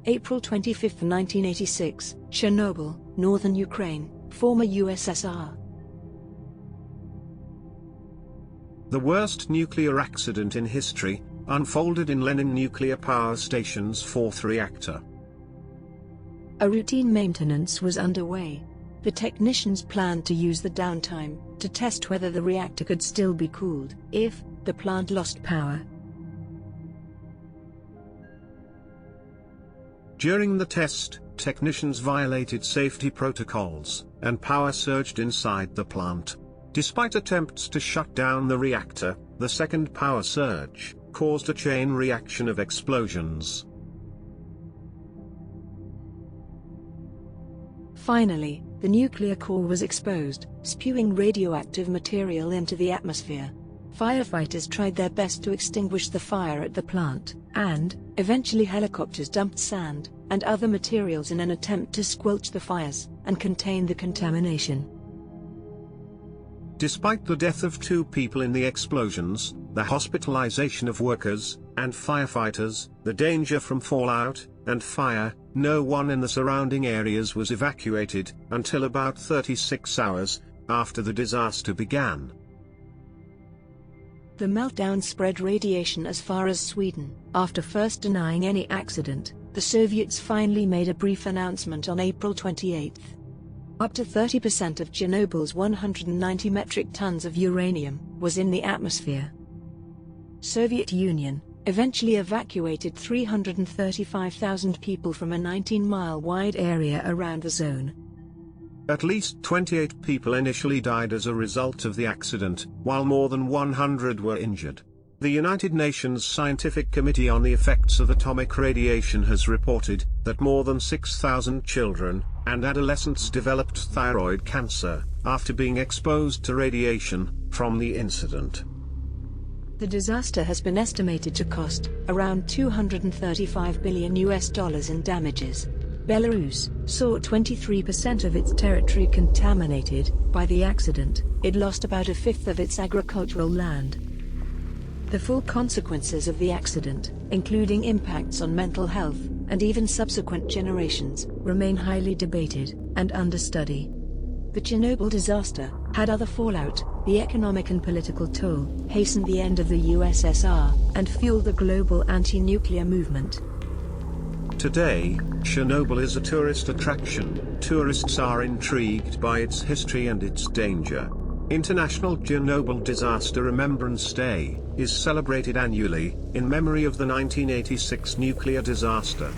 April 25, 1986, Chernobyl, northern Ukraine, former USSR. The worst nuclear accident in history unfolded in Lenin Nuclear Power Station's fourth reactor. A routine maintenance was underway. The technicians planned to use the downtime to test whether the reactor could still be cooled if the plant lost power. During the test, technicians violated safety protocols, and power surged inside the plant. Despite attempts to shut down the reactor, the second power surge caused a chain reaction of explosions. Finally, the nuclear core was exposed, spewing radioactive material into the atmosphere. Firefighters tried their best to extinguish the fire at the plant, and, eventually helicopters dumped sand and other materials in an attempt to squelch the fires and contain the contamination. Despite the death of 2 people in the explosions, the hospitalization of workers and firefighters, the danger from fallout and fire, no one in the surrounding areas was evacuated until about 36 hours after the disaster began. The meltdown spread radiation as far as Sweden. After first denying any accident, the Soviets finally made a brief announcement on April 28. Up to 30% of Chernobyl's 190 metric tons of uranium was in the atmosphere. Soviet Union eventually evacuated 335,000 people from a 19-mile-wide area around the zone. At least 28 people initially died as a result of the accident, while more than 100 were injured. The United Nations Scientific Committee on the Effects of Atomic Radiation has reported that more than 6,000 children and adolescents developed thyroid cancer after being exposed to radiation from the incident. The disaster has been estimated to cost around $235 billion in damages. Belarus saw 23% of its territory contaminated by the accident. It lost about a fifth of its agricultural land. The full consequences of the accident, including impacts on mental health and even subsequent generations, remain highly debated and under study. The Chernobyl disaster had other fallout. The economic and political toll hastened the end of the USSR and fueled the global anti-nuclear movement. Today, Chernobyl is a tourist attraction. Tourists are intrigued by its history and its danger. International Chernobyl Disaster Remembrance Day is celebrated annually in memory of the 1986 nuclear disaster.